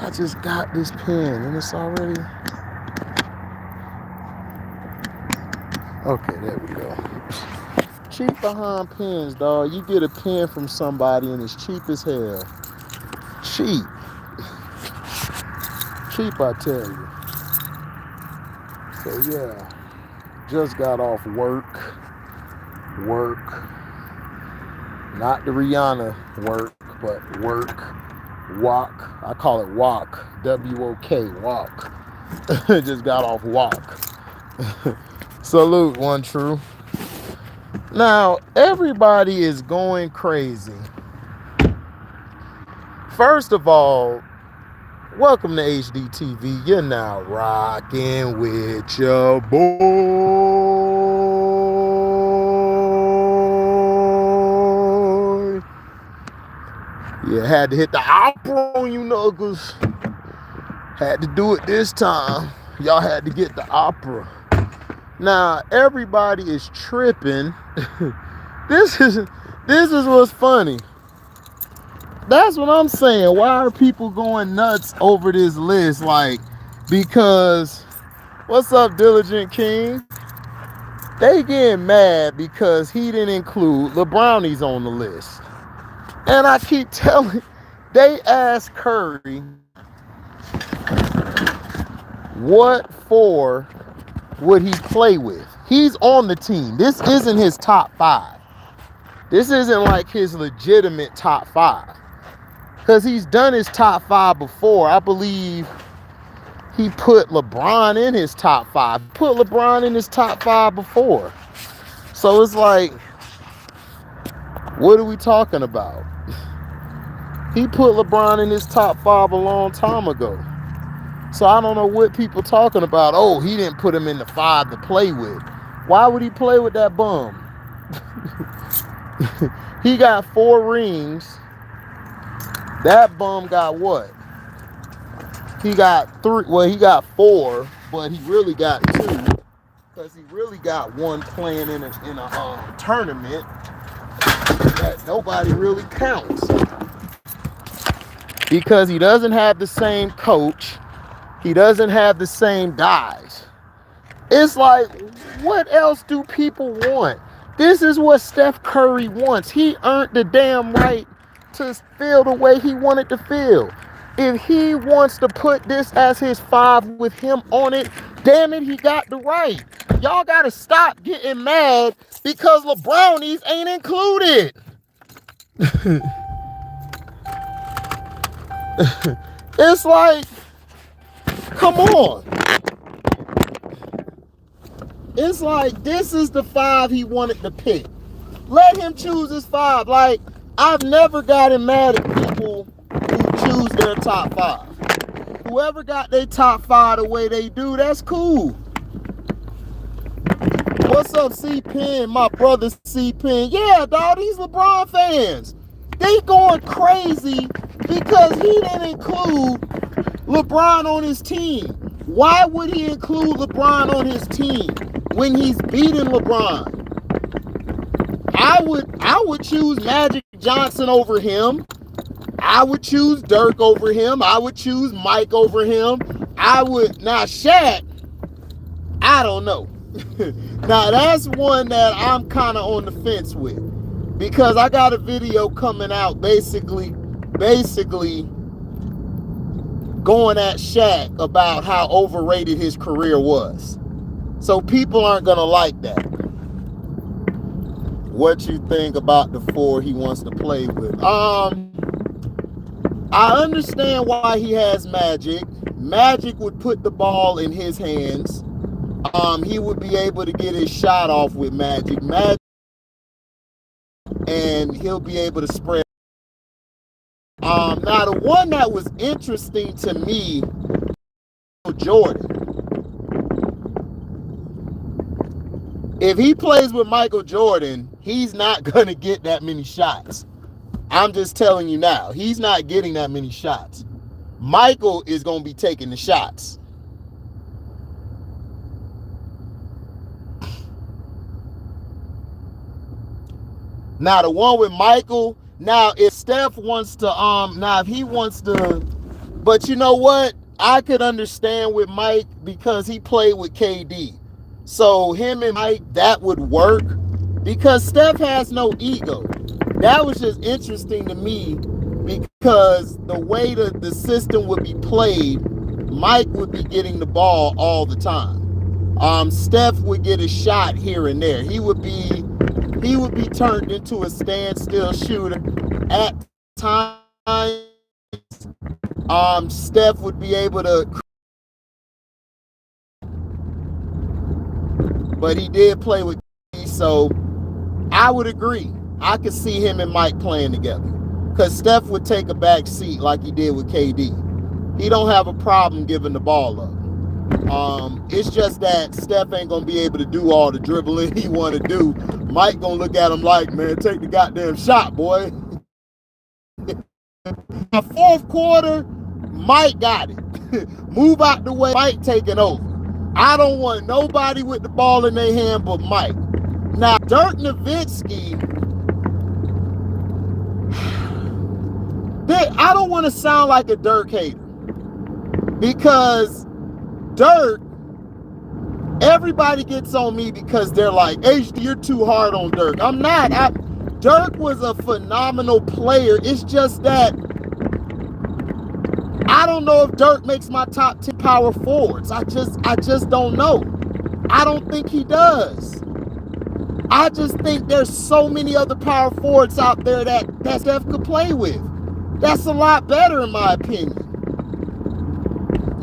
I just got this pen and it's already... Okay, there we go. Cheap behind pens, dog. You get a pen from somebody and it's cheap as hell. Cheap. Cheap, I tell you. So yeah, just got off work. Not the Rihanna work, but work. Walk. I call it walk. W-O-K, walk. Just got off walk. Salute, one true. Now, everybody is going crazy. First of all, welcome to HDiiTV. You're now rocking with your boy. Yeah, had to hit the opera on you knuckles. Had to do it this time. Y'all had to get the opera. Now, everybody is tripping. This is what's funny. That's what I'm saying. Why are people going nuts over this list? Like, because, what's up, Diligent King? They getting mad because he didn't include LeBrownies on the list. And I keep telling, they asked Curry, what for would he play with? He's on the team. This isn't his top 5. This isn't like his legitimate top 5. Because he's done his top 5 before. I believe he put LeBron in his top 5. Put LeBron in his top 5 before. So it's like, what are we talking about? He put LeBron in his top 5 a long time ago. So I don't know what people talking about. Oh, he didn't put him in the 5 to play with. Why would he play with that bum? He got 4 rings. That bum got what? He got 3. Well, he got 4, but he really got 2 because he really got 1 playing in a tournament that nobody really counts because he doesn't have the same coach. He doesn't have the same guys. It's like, what else do people want? This is what Steph Curry wants. He earned the damn right to feel the way he wanted to feel. If he wants to put this as his 5 with him on it, damn it, he got the right. Y'all got to stop getting mad because LeBrownies ain't included. It's like, come on. It's like, this is the 5 he wanted to pick. Let him choose his 5. Like, I've never gotten mad at people who choose their top 5. Whoever got their top 5 the way they do, that's cool. What's up, C-Pen? My brother C-Pen. Yeah, dog, these LeBron fans. They going crazy because he didn't include LeBron on his team. Why would he include LeBron on his team when he's beating LeBron? I would choose Magic Johnson over him. I would choose Dirk over him. I would choose Mike over him. Now Shaq, I don't know. Now that's one that I'm kind of on the fence with because I got a video coming out basically going at Shaq about how overrated his career was. So people aren't going to like that. What you think about the 4 he wants to play with? I understand why he has Magic. Magic would put the ball in his hands. He would be able to get his shot off with Magic. And he'll be able to spread. Now the one that was interesting to me, Jordan. If he plays with Michael Jordan, he's not going to get that many shots. I'm just telling you now. He's not getting that many shots. Michael is going to be taking the shots. Now, the one with Michael, now if Steph wants to, if he wants to But you know what? I could understand with Mike because he played with KD. So him and Mike, that would work because Steph has no ego. That was just interesting to me because the way the system would be played, Mike would be getting the ball all the time. Steph would get a shot here and there. He would be turned into a standstill shooter at times. Steph would be able to, but he did play with KD, so I would agree. I could see him and Mike playing together because Steph would take a back seat like he did with KD. He don't have a problem giving the ball up. It's just that Steph ain't gonna be able to do all the dribbling he want to do. Mike gonna look at him like, man, take the goddamn shot, boy. The fourth quarter, Mike got it. Move out the way, Mike taking over. I don't want nobody with the ball in their hand but Mike. Now, Dirk Nowitzki, I don't want to sound like a Dirk hater because Dirk, everybody gets on me because they're like, HD, you're too hard on Dirk. I'm not. Dirk was a phenomenal player. It's just that I don't know if Dirk makes my top 10 power forwards. I just don't know. I don't think he does. I just think there's so many other power forwards out there that Steph could play with. That's a lot better in my opinion.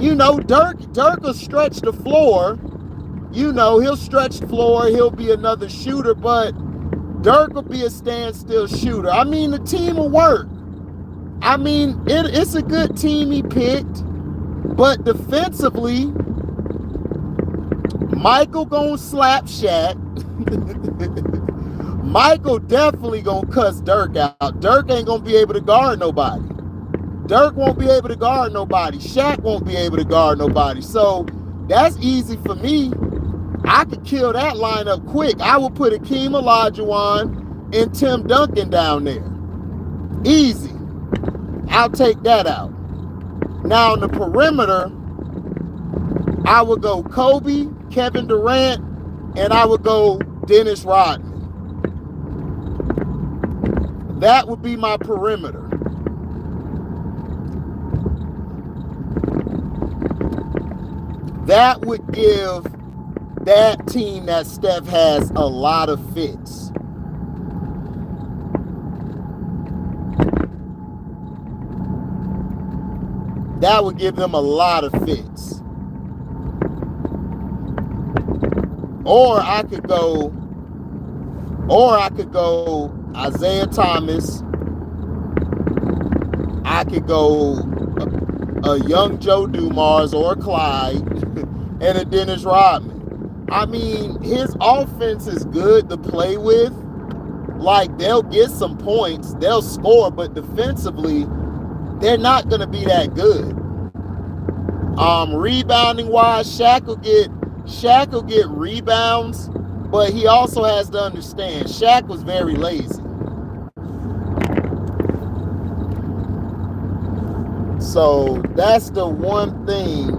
You know, Dirk will stretch the floor. You know, he'll stretch the floor. He'll be another shooter, but Dirk will be a standstill shooter. I mean, the team will work. I mean, it's a good team he picked, but defensively, Michael gonna slap Shaq. Michael definitely gonna cuss Dirk out. Dirk ain't gonna be able to guard nobody. Dirk won't be able to guard nobody. Shaq won't be able to guard nobody. So that's easy for me. I could kill that lineup quick. I would put Akeem Olajuwon and Tim Duncan down there. Easy. I'll take that out. Now on the perimeter, I would go Kobe, Kevin Durant, and I would go Dennis Rodman. That would be my perimeter. That would give that team that Steph has a lot of fits. That would give them a lot of fits. Or I could go Isaiah Thomas. I could go a young Joe Dumars or a Clyde and a Dennis Rodman. I mean, his offense is good to play with. Like, they'll get some points, they'll score, but defensively, they're not going to be that good. Rebounding wise, Shaq will get rebounds, but he also has to understand Shaq was very lazy. So that's the one thing.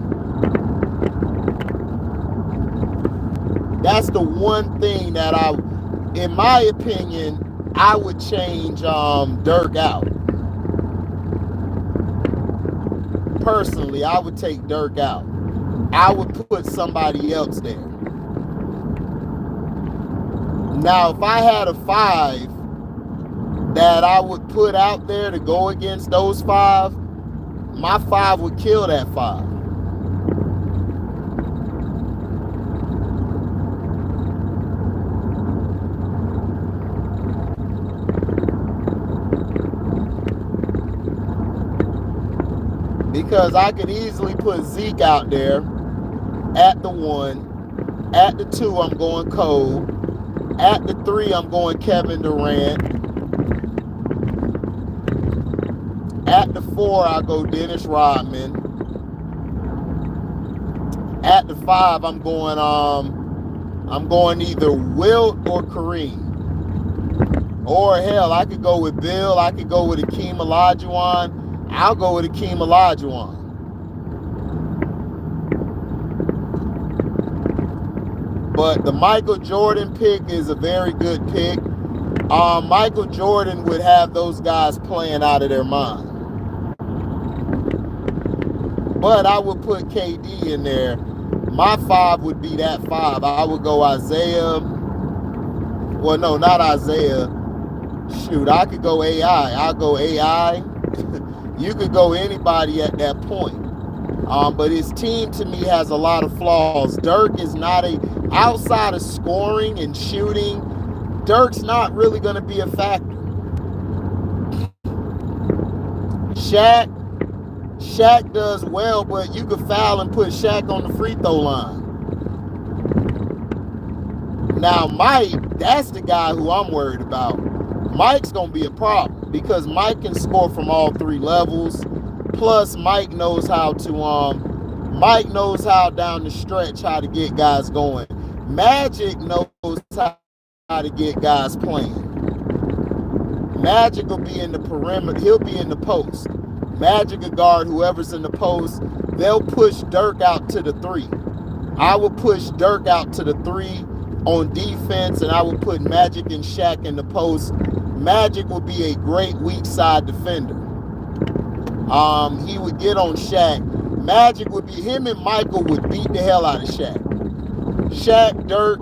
That's the one thing that in my opinion, I would change Dirk out. Personally, I would take Dirk out. I would put somebody else there. Now, if I had a 5 that I would put out there to go against those 5, my 5 would kill that 5. Because I could easily put Zeke out there at the 1. At the 2, I'm going Cole. At the 3, I'm going Kevin Durant. At the 4, I go Dennis Rodman. At the 5, I'm going either Wilt or Kareem. Or hell, I could go with Bill. I could go with Akeem Olajuwon. I'll go with Hakeem Olajuwon. But the Michael Jordan pick is a very good pick. Michael Jordan would have those guys playing out of their mind. But I would put KD in there. My 5 would be that 5. I would go Isaiah. Well, no, not Isaiah. Shoot, I could go AI. I'll go AI. You could go anybody at that point. But his team to me has a lot of flaws. Dirk is not outside of scoring and shooting, Dirk's not really going to be a factor. Shaq does well, but you could foul and put Shaq on the free throw line. Now, Mike, that's the guy who I'm worried about. Mike's going to be a problem because Mike can score from all 3 levels. Plus, Mike knows how down the stretch how to get guys going. Magic knows how to get guys playing. Magic will be in the perimeter. He'll be in the post. Magic will guard whoever's in the post. They'll push Dirk out to the 3. I will push Dirk out to the 3 on defense, and I will put Magic and Shaq in the post. Magic will be a great weak side defender. He would get on Shaq. Magic would be, him and Michael would beat the hell out of Shaq. Shaq, Dirk.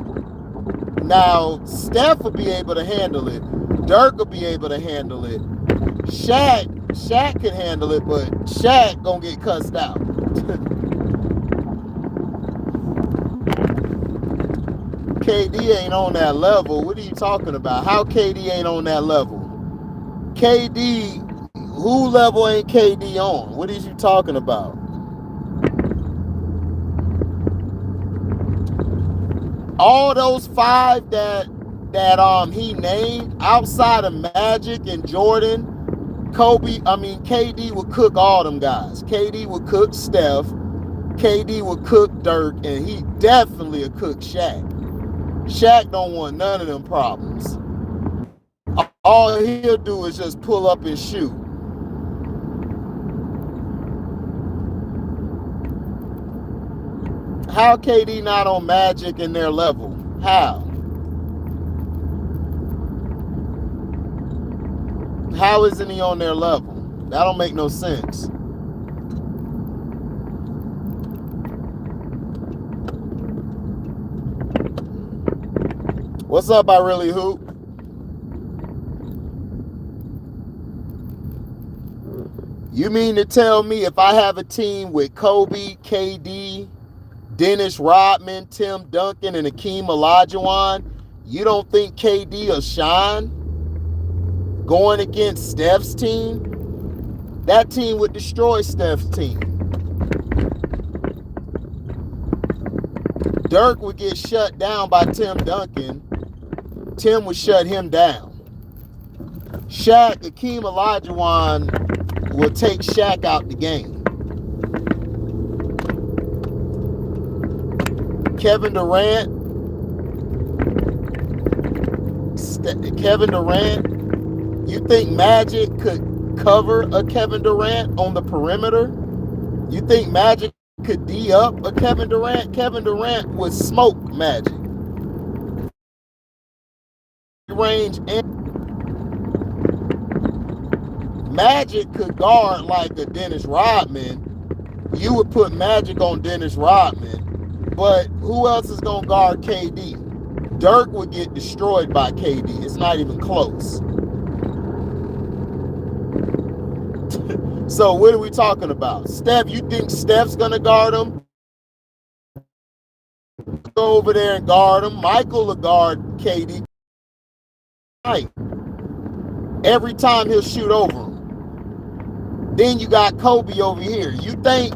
Now, Steph will be able to handle it. Dirk will be able to handle it. Shaq can handle it, but Shaq gonna get cussed out. KD ain't on that level. What are you talking about? How KD ain't on that level? KD, who level ain't KD on? What is you talking about? All those 5 that he named outside of Magic and Jordan, KD would cook all them guys. KD would cook Steph. KD would cook Dirk, and he definitely would cook Shaq. Shaq don't want none of them problems. All he'll do is just pull up and shoot. How KD not on Magic in their level? How? How isn't he on their level? That don't make no sense. What's up, I Really Hoop? You mean to tell me if I have a team with Kobe, KD, Dennis Rodman, Tim Duncan, and Hakeem Olajuwon, you don't think KD will shine going against Steph's team? That team would destroy Steph's team. Dirk would get shut down by Tim Duncan. Tim would shut him down. Hakeem Olajuwon will take Shaq out the game. Kevin Durant, you think Magic could cover a Kevin Durant on the perimeter? You think Magic could D up a Kevin Durant? Kevin Durant would smoke Magic. Range and Magic could guard like a Dennis Rodman. You would put Magic on Dennis Rodman. But who else is going to guard KD? Dirk would get destroyed by KD. It's not even close. So what are we talking about? Steph, you think Steph's going to guard him? Go over there and guard him. Michael will guard KD. Every time he'll shoot over him. Then you got Kobe over here. You think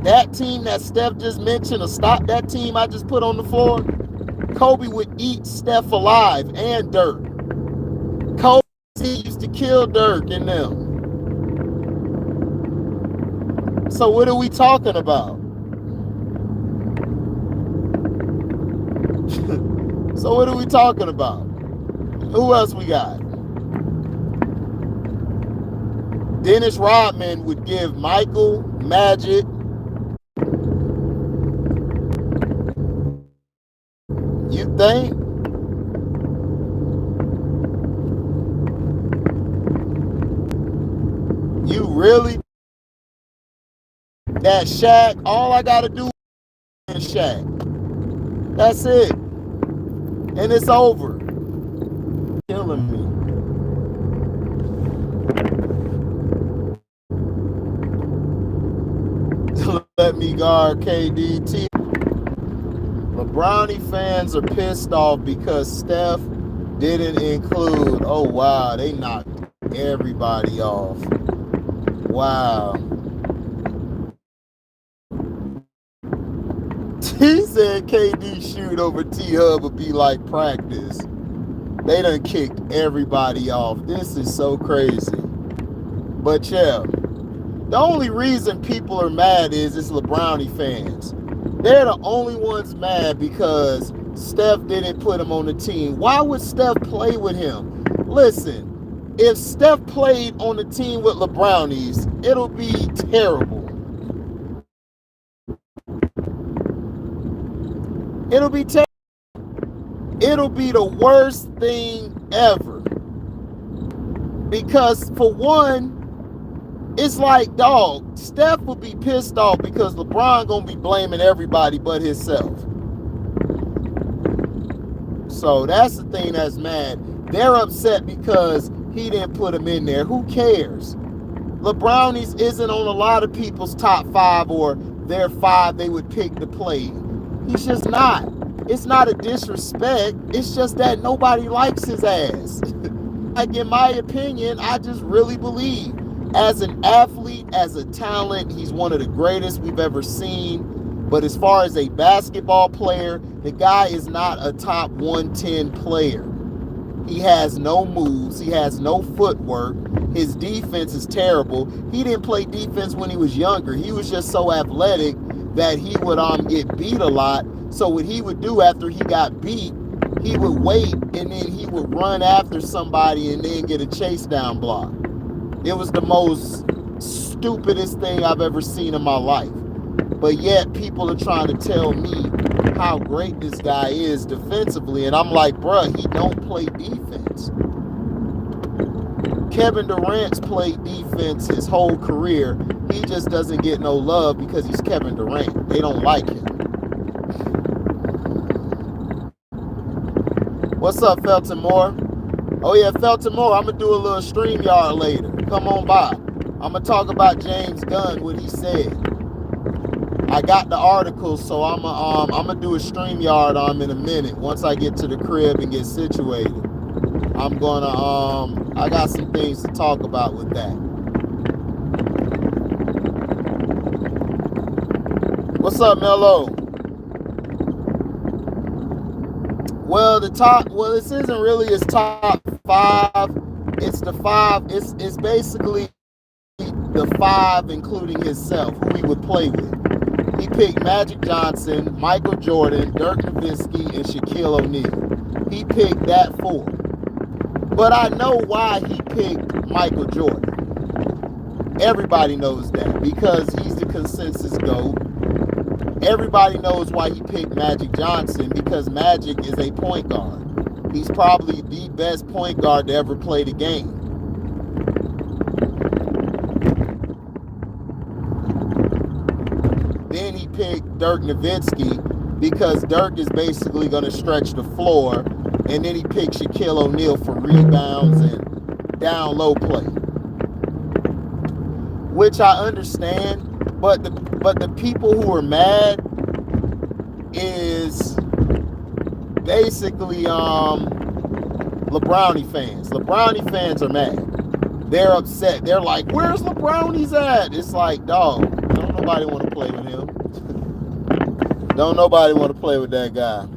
that team that Steph just mentioned will stop that team I just put on the floor? Kobe would eat Steph alive and Dirk. Kobe used to kill Dirk and them. So what are we talking about? So what are we talking about? Who else we got? Dennis Rodman would give Michael, Magic, you think? You really? That Shaq, all I gotta do is Shaq. That's it. And it's over. Killing me. Let me guard KDT. LeBron fans are pissed off because Steph didn't include. Oh, wow. They knocked everybody off. Wow. He said KD shoot over T-Hub would be like practice. They done kicked everybody off. This is so crazy. But yeah, the only reason people are mad is it's LeBron fans. They're the only ones mad because Steph didn't put him on the team. Why would Steph play with him? Listen, if Steph played on the team with LeBronies, it'll be terrible. It'll be terrible. It'll be the worst thing ever. Because for one, it's like, dog, Steph will be pissed off because LeBron gonna be blaming everybody but himself. So that's the thing that's mad. They're upset because he didn't put him in there. Who cares? LeBronies isn't on a lot of people's top 5 or their 5 they would pick to play. He's just not. It's not a disrespect. It's just that nobody likes his ass. Like, in my opinion, I just really believe as an athlete, as a talent, he's one of the greatest we've ever seen. But as far as a basketball player, the guy is not a top 110 player. He has no moves. He has no footwork. His defense is terrible. He didn't play defense when he was younger. He was just so athletic that he would get beat a lot. So what he would do after he got beat, he would wait and then he would run after somebody and then get a chase down block. It was the most stupidest thing I've ever seen in my life. But yet people are trying to tell me how great this guy is defensively. And I'm like, bruh, he don't play defense. Kevin Durant's played defense his whole career. He just doesn't get no love because he's Kevin Durant. They don't like him. What's up, Felton Moore? Oh yeah, Felton Moore, I'm going to do a little StreamYard later. Come on by. I'm going to talk about James Gunn, what he said. I got the article, so I'm going to do a StreamYard in a minute. Once I get to the crib and get situated. I'm going to, I got some things to talk about with that. What's up, Mello? Well, this isn't really his top 5. It's the 5. It's basically the 5, including himself, who he would play with. He picked Magic Johnson, Michael Jordan, Dirk Nowitzki, and Shaquille O'Neal. He picked that 4. But I know why he picked Michael Jordan. Everybody knows that because he's the consensus GOAT. Everybody knows why he picked Magic Johnson because Magic is a point guard. He's probably the best point guard to ever play the game. Then he picked Dirk Nowitzki because Dirk is basically going to stretch the floor. And then he picked Shaquille O'Neal for rebounds and down low play. Which I understand. But the people who are mad is basically LeBron fans. LeBron fans are mad. They're upset. They're like, where's LeBron's at? It's like, dog, don't nobody want to play with him. Don't nobody want to play with that guy.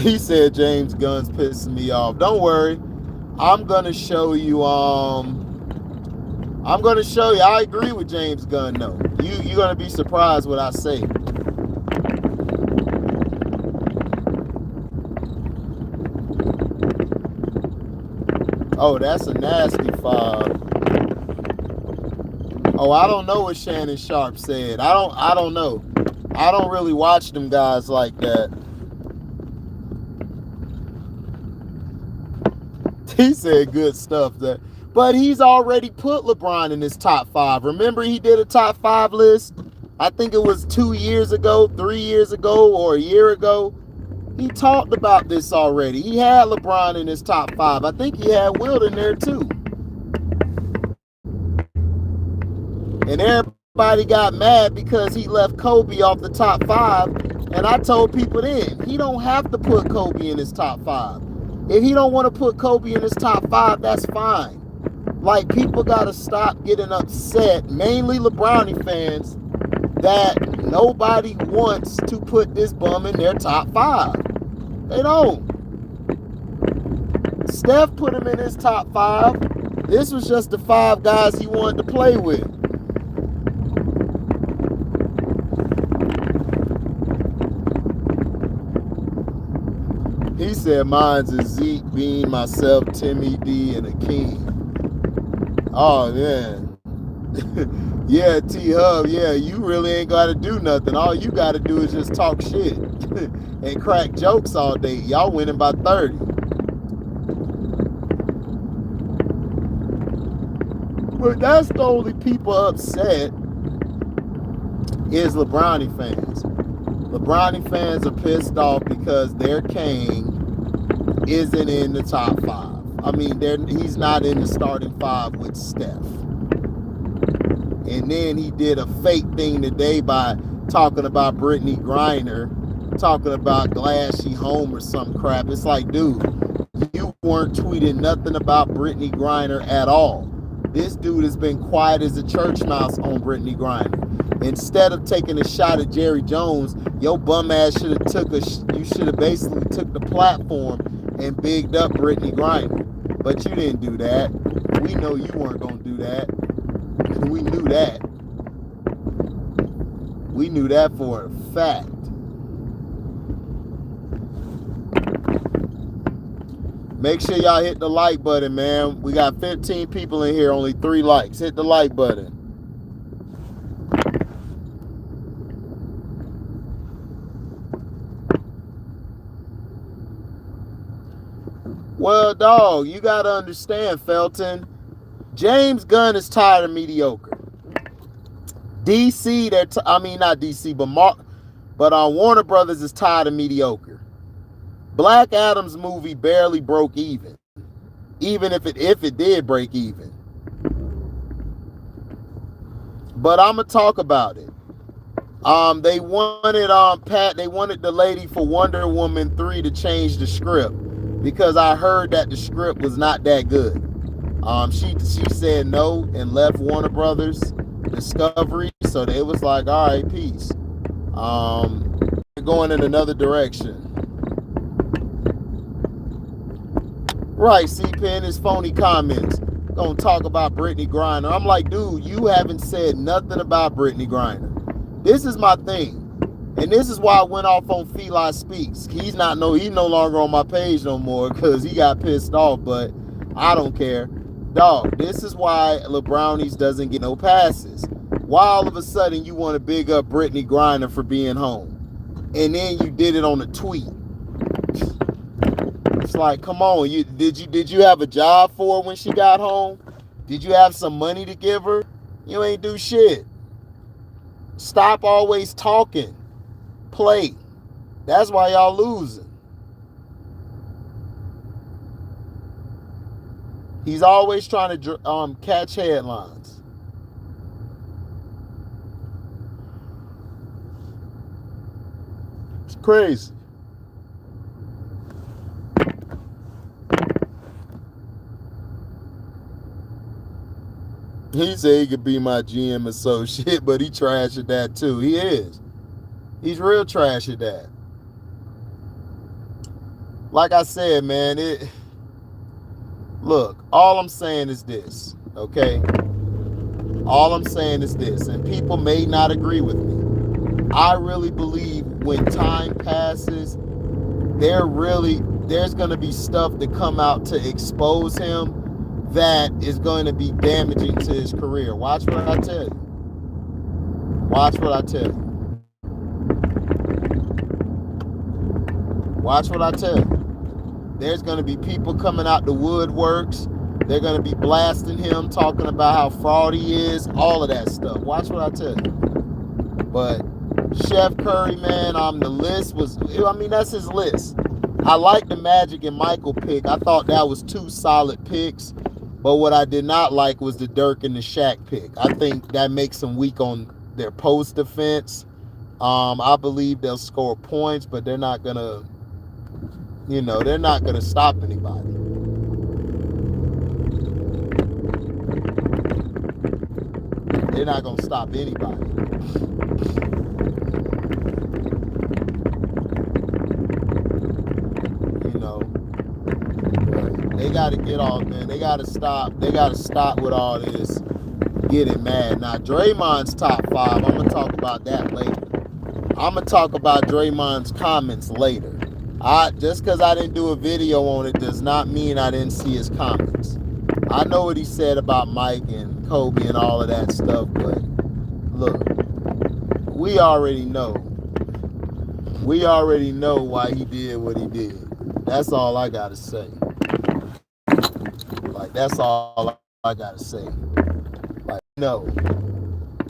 He said James Gunn's pissing me off. Don't worry. I'm going to show you I agree with James Gunn, though. You're going to be surprised what I say. Oh, that's a nasty foul. Oh, I don't know what Shannon Sharp said. I don't know. I don't really watch them guys like that. He said good stuff but he's already put LeBron in his top 5. Remember, he did a top 5 list? I think it was 2 years ago, 3 years ago, or a year ago. He talked about this already. He had LeBron in his top 5. I think he had Wilt in there too. And everybody got mad because he left Kobe off the top 5. And I told people then, he don't have to put Kobe in his top 5. If he don't want to put Kobe in his top 5, that's fine. Like, people got to stop getting upset, mainly LeBron fans, that nobody wants to put this bum in their top 5. They don't. Steph put him in his top 5. This was just the 5 guys he wanted to play with. He said mine's is Zeke, Bean, myself, Timmy D, and Akeem. Oh, man. Yeah, T-Hub, yeah, you really ain't got to do nothing. All you got to do is just talk shit and crack jokes all day. Y'all winning by 30. But that's the only people upset is LeBron fans. LeBron fans are pissed off because their king isn't in the top 5. I mean, he's not in the starting 5 with Steph. And then he did a fake thing today by talking about Brittany Griner, talking about glad she home or some crap. It's like, dude, you weren't tweeting nothing about Brittany Griner at all. This dude has been quiet as a church mouse on Brittany Griner. Instead of taking a shot at Jerry Jones, your bum ass should have basically took the platform and bigged up Brittany Griner. But you didn't do that. We know you weren't going to do that. We knew that. We knew that for a fact. Make sure y'all hit the like button, man. We got 15 people in here, only 3 likes. Hit the like button. Well, dog, you got to understand, Felton. James Gunn is tired of mediocre. DC, not DC, but Warner Brothers is tired of mediocre. Black Adam's movie barely broke even if it did break even. But I'm gonna talk about it. They wanted the lady for Wonder Woman 3 to change the script because I heard that the script was not that good. She said no and left Warner Brothers Discovery, so they was like, all right, peace. We're going in another direction. Right, C-Pen, his phony comments. Gonna talk about Brittany Griner. I'm like, dude, you haven't said nothing about Brittany Griner. This is my thing. And this is why I went off on Feli Speaks. He's no longer on my page no more because he got pissed off, but I don't care. Dog, this is why LeBrownies doesn't get no passes. Why all of a sudden you want to big up Brittany Griner for being home? And then you did it on a tweet. It's like, come on, did you have a job for her when she got home? Did you have some money to give her? You ain't do shit. Stop always talking. Play. That's why y'all losing. He's always trying to catch headlines. It's crazy. He said he could be my GM associate, but he trash at that too. He is. He's real trash at that. Like I said, man, look, all I'm saying is this, okay? All I'm saying is this, and people may not agree with me. I really believe when time passes, there's going to be stuff to come out to expose him. that is going to be damaging to his career. Watch what I tell you. Watch what I tell you. Watch what I tell you. There's going to be people coming out the woodworks. They're going to be blasting him, talking about how fraud he is, all of that stuff. Watch what I tell you. But Chef Curry, man, the list was, I mean, that's his list. I like the Magic and Michael pick. I thought that was 2 solid picks. But what I did not like was the Dirk and the Shaq pick. I think that makes them weak on their post defense. I believe they'll score points, but they're not going to, they're not going to stop anybody. They're not going to stop anybody. They got to get off, man. They got to stop. They got to stop with all this getting mad. Now, Draymond's top 5, I'm going to talk about that later. I'm going to talk about Draymond's comments later. Just because I didn't do a video on it does not mean I didn't see his comments. I know what he said about Mike and Kobe and all of that stuff, but look, we already know. We already know why he did what he did. That's all I got to say. Like, that's all I got to say. Like, no.